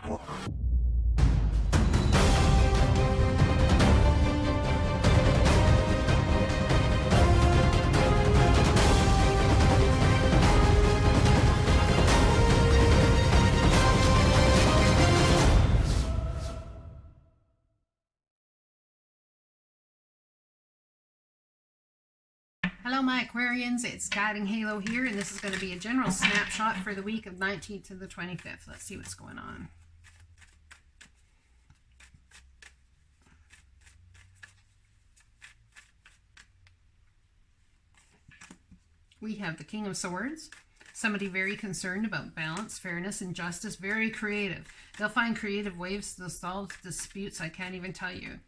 Hello my Aquarians, it's Guidinghalo here, and this is going to be a general snapshot for the week of 19th to the 25th. Let's see what's going on. We have the King of Swords, somebody very concerned about balance, fairness, and justice, very creative. They'll find creative ways to solve disputes I can't even tell you,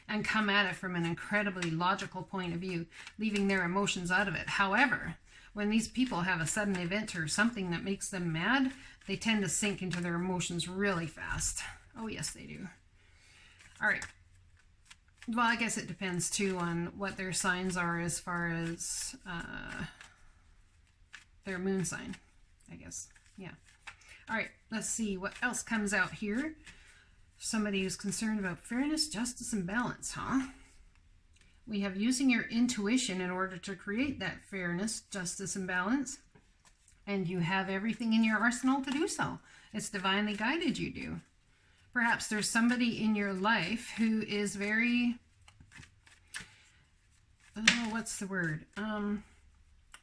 and come at it from an incredibly logical point of view, leaving their emotions out of it. However, when these people have a sudden event or something that makes them mad, they tend to sink into their emotions really fast. Oh yes, they do. All right. Well, I guess it depends too on what their signs are as far as their moon sign, I guess. Yeah. All right, let's see what else comes out here. Somebody who's concerned about fairness, justice, and balance, huh? We have using your intuition in order to create that fairness, justice, and balance. And you have everything in your arsenal to do so. It's divinely guided you do. Perhaps there's somebody in your life who is very, what's the word?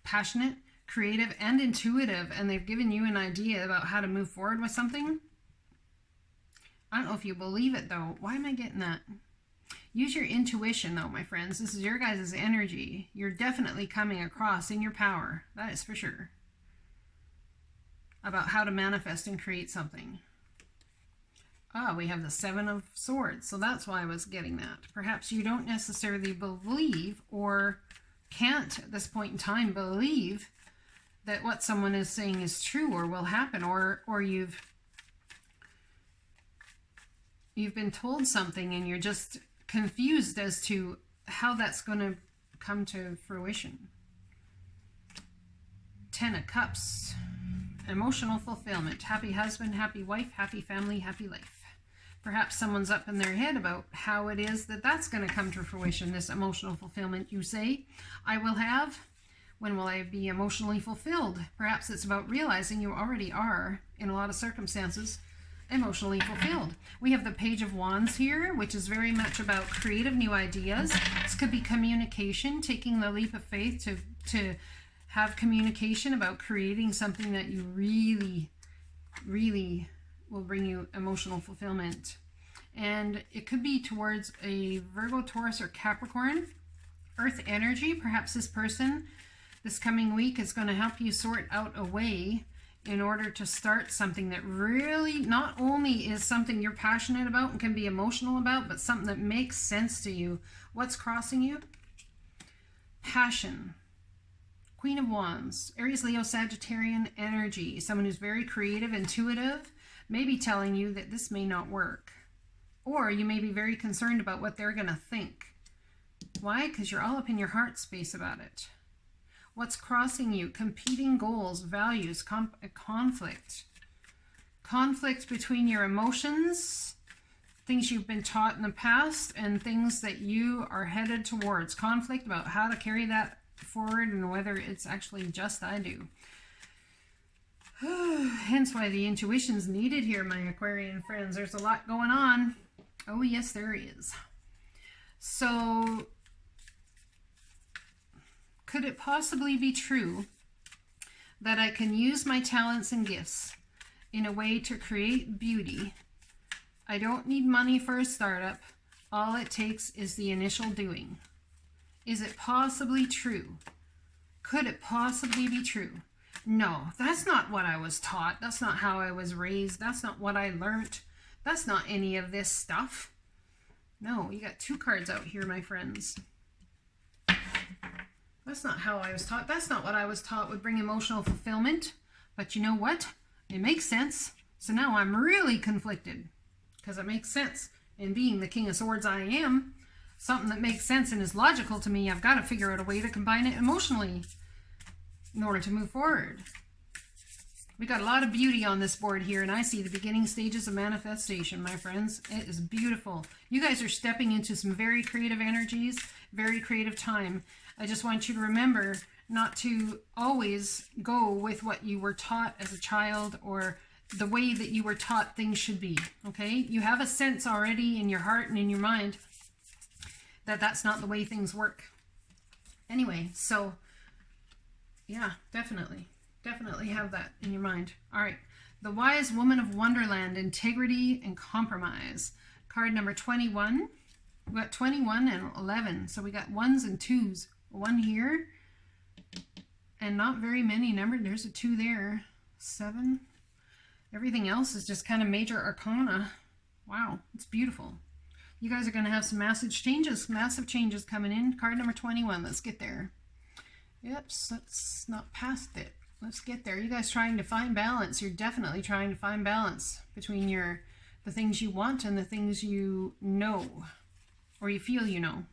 Passionate, creative, and intuitive, and they've given you an idea about how to move forward with something. I don't know if you believe it, though. Why am I getting that? Use your intuition, though, my friends. This is your guys' energy. You're definitely coming across in your power. That is for sure. About how to manifest and create something. Ah, we have the Seven of Swords. So that's why I was getting that. Perhaps you don't necessarily believe or can't, at this point in time, believe that what someone is saying is true or will happen, or you've been told something and you're just confused as to how that's going to come to fruition. Ten of Cups, emotional fulfillment, happy husband, happy wife, happy family, happy life. Perhaps someone's up in their head about how it is that that's going to come to fruition, this emotional fulfillment you say, I will have. When will I be emotionally fulfilled? Perhaps it's about realizing you already are, in a lot of circumstances, emotionally fulfilled. We have the Page of Wands here, which is very much about creative new ideas. This could be communication, taking the leap of faith to have communication about creating something that you really, really will bring you emotional fulfillment. And it could be towards a Virgo, Taurus, or Capricorn. Earth energy, perhaps this person this coming week is going to help you sort out a way in order to start something that really not only is something you're passionate about and can be emotional about, but something that makes sense to you. What's crossing you? Passion. Queen of Wands. Aries, Leo, Sagittarian energy. Someone who's very creative, intuitive, maybe telling you that this may not work. Or you may be very concerned about what they're going to think. Why? Because you're all up in your heart space about it. What's crossing you? Competing goals, values, conflict. Conflict between your emotions, things you've been taught in the past, and things that you are headed towards. Conflict about how to carry that forward and whether it's actually just I do. Hence why the intuition's needed here, my Aquarian friends. There's a lot going on. Oh, yes, there is. So, could it possibly be true that I can use my talents and gifts in a way to create beauty? I don't need money for a startup. All it takes is the initial doing. Is it possibly true? Could it possibly be true? No, that's not what I was taught. That's not how I was raised. That's not what I learned. That's not any of this stuff. No, you got two cards out here, my friends. That's not how I was taught. That's not what I was taught would bring emotional fulfillment. But you know what? It makes sense. So now I'm really conflicted because it makes sense. And being the King of Swords I am, something that makes sense and is logical to me, I've got to figure out a way to combine it emotionally in order to move forward. We got a lot of beauty on this board here, and I see the beginning stages of manifestation, my friends. It is beautiful. You guys are stepping into some very creative energies, very creative time. I just want you to remember not to always go with what you were taught as a child or the way that you were taught things should be, okay? You have a sense already in your heart and in your mind that that's not the way things work. Anyway, so yeah, definitely have that in your mind. All right, the Wise Woman of Wonderland, Integrity and Compromise. Card number 21. We got 21 and 11, so we got 1s and 2s. 1 here, and not very many numbered. There's a 2 there. 7. Everything else is just kind of major arcana. Wow, it's beautiful. You guys are going to have some massive changes coming in. Card number 21. Let's get there. Yep, let's not past it. Let's get there. You guys trying to find balance. You're definitely trying to find balance between the things you want and the things you know, or you feel you know.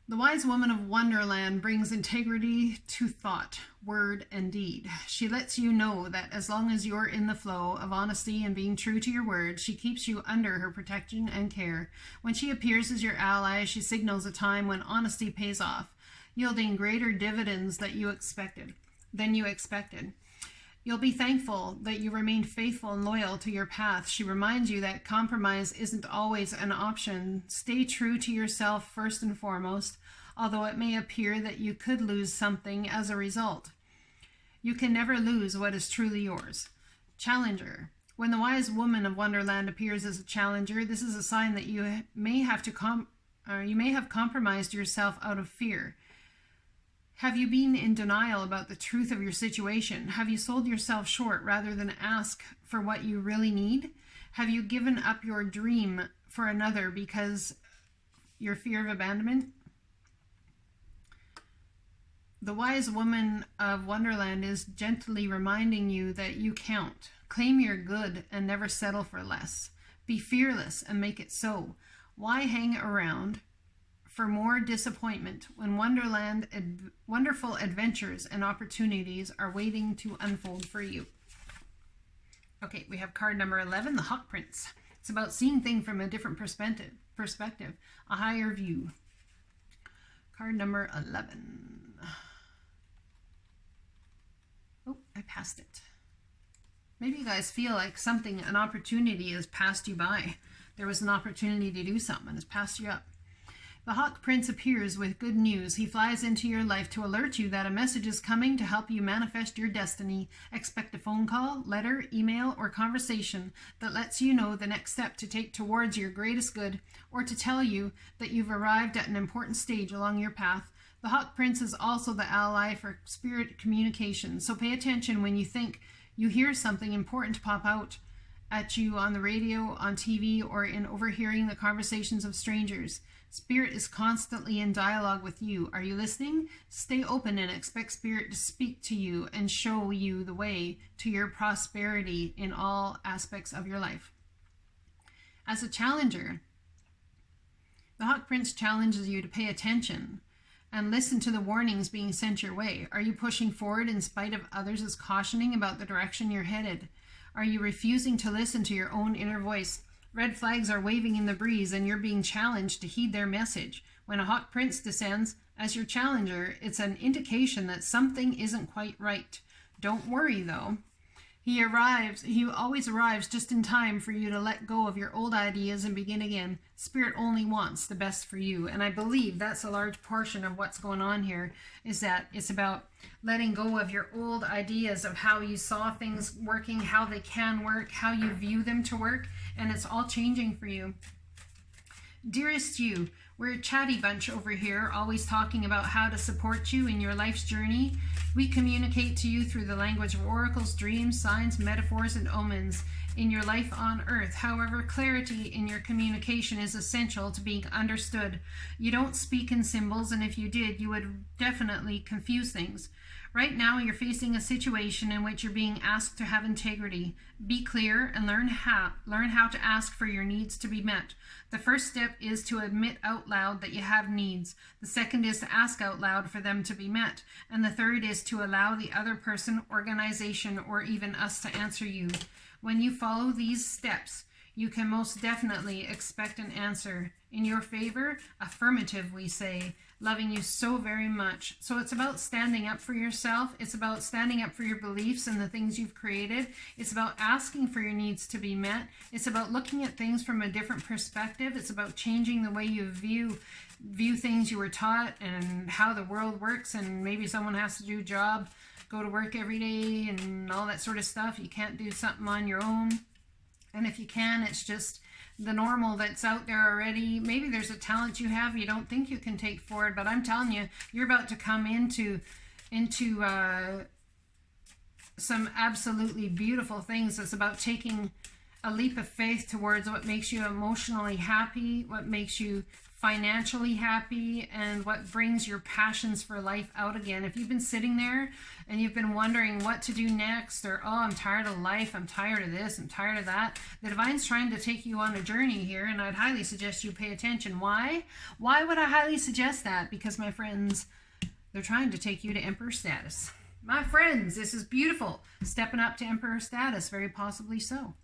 The Wise Woman of Wonderland brings integrity to thought, word, and deed. She lets you know that as long as you're in the flow of honesty and being true to your word, she keeps you under her protection and care. When she appears as your ally, she signals a time when honesty pays off, yielding greater dividends than you expected. You'll be thankful that you remained faithful and loyal to your path. She reminds you that compromise isn't always an option. Stay true to yourself first and foremost, although it may appear that you could lose something as a result. You can never lose what is truly yours. Challenger. When the Wise Woman of Wonderland appears as a challenger, this is a sign that you may have compromised yourself out of fear. Have you been in denial about the truth of your situation? Have you sold yourself short rather than ask for what you really need? Have you given up your dream for another because your fear of abandonment? The Wise Woman of Wonderland is gently reminding you that you count. Claim your good and never settle for less. Be fearless and make it so. Why hang around for more disappointment when wonderful adventures and opportunities are waiting to unfold for you? Okay, we have card number 11, the Hawk Prince. It's about seeing things from a different perspective, a higher view. Card number 11. Oh, I passed it. Maybe you guys feel like an opportunity has passed you by. There was an opportunity to do something and it's passed you up. The Hawk Prince appears with good news. He flies into your life to alert you that a message is coming to help you manifest your destiny. Expect a phone call, letter, email, or conversation that lets you know the next step to take towards your greatest good, or to tell you that you've arrived at an important stage along your path. The Hawk Prince is also the ally for spirit communication, so pay attention when you think you hear something important pop out at you on the radio, on TV, or in overhearing the conversations of strangers. Spirit is constantly in dialogue with you. Are you listening? Stay open and expect Spirit to speak to you and show you the way to your prosperity in all aspects of your life. As a challenger, the Hawk Prince challenges you to pay attention and listen to the warnings being sent your way. Are you pushing forward in spite of others' cautioning about the direction you're headed? Are you refusing to listen to your own inner voice? Red flags are waving in the breeze and you're being challenged to heed their message. When a Hawk Prince descends as your challenger, it's an indication that something isn't quite right. Don't worry though. He always arrives just in time for you to let go of your old ideas and begin again. Spirit only wants the best for you. And I believe that's a large portion of what's going on here, is that it's about letting go of your old ideas of how you saw things working, how they can work, how you view them to work, and it's all changing for you. Dearest you, we're a chatty bunch over here, always talking about how to support you in your life's journey. We communicate to you through the language of oracles, dreams, signs, metaphors, and omens in your life on earth. However, clarity in your communication is essential to being understood. You don't speak in symbols, and if you did, you would definitely confuse things. Right now, you're facing a situation in which you're being asked to have integrity. Be clear and learn how to ask for your needs to be met. The first step is to admit out loud that you have needs. The second is to ask out loud for them to be met. And the third is to allow the other person, organization, or even us to answer you. When you follow these steps, you can most definitely expect an answer in your favor. Affirmative, we say, loving you so very much. So it's about standing up for yourself. It's about standing up for your beliefs and the things you've created. It's about asking for your needs to be met. It's about looking at things from a different perspective. It's about changing the way you view things you were taught and how the world works, and maybe someone has to do a job, go to work every day and all that sort of stuff. You can't do something on your own. And if you can, it's just the normal that's out there already. Maybe there's a talent you have you don't think you can take forward, but I'm telling you, you're about to come into some absolutely beautiful things. It's about taking a leap of faith towards what makes you emotionally happy, what makes you financially happy, and what brings your passions for life out again. If you've been sitting there and you've been wondering what to do next, or, oh, I'm tired of life, I'm tired of this, I'm tired of that, the Divine's trying to take you on a journey here, and I'd highly suggest you pay attention. Why? Why would I highly suggest that? Because, my friends, they're trying to take you to Emperor status. My friends, this is beautiful. Stepping up to Emperor status, very possibly so.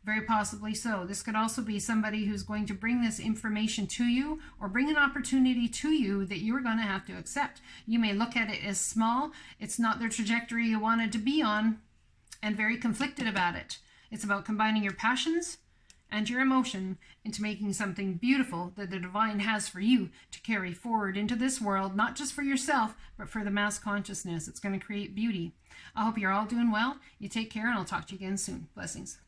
Very possibly so. This could also be somebody who's going to bring this information to you, or bring an opportunity to you that you're going to have to accept. You may look at it as small. It's not the trajectory you wanted to be on, and very conflicted about it. It's about combining your passions and your emotion into making something beautiful that the Divine has for you to carry forward into this world, not just for yourself, but for the mass consciousness. It's going to create beauty. I hope you're all doing well. You take care, and I'll talk to you again soon. Blessings.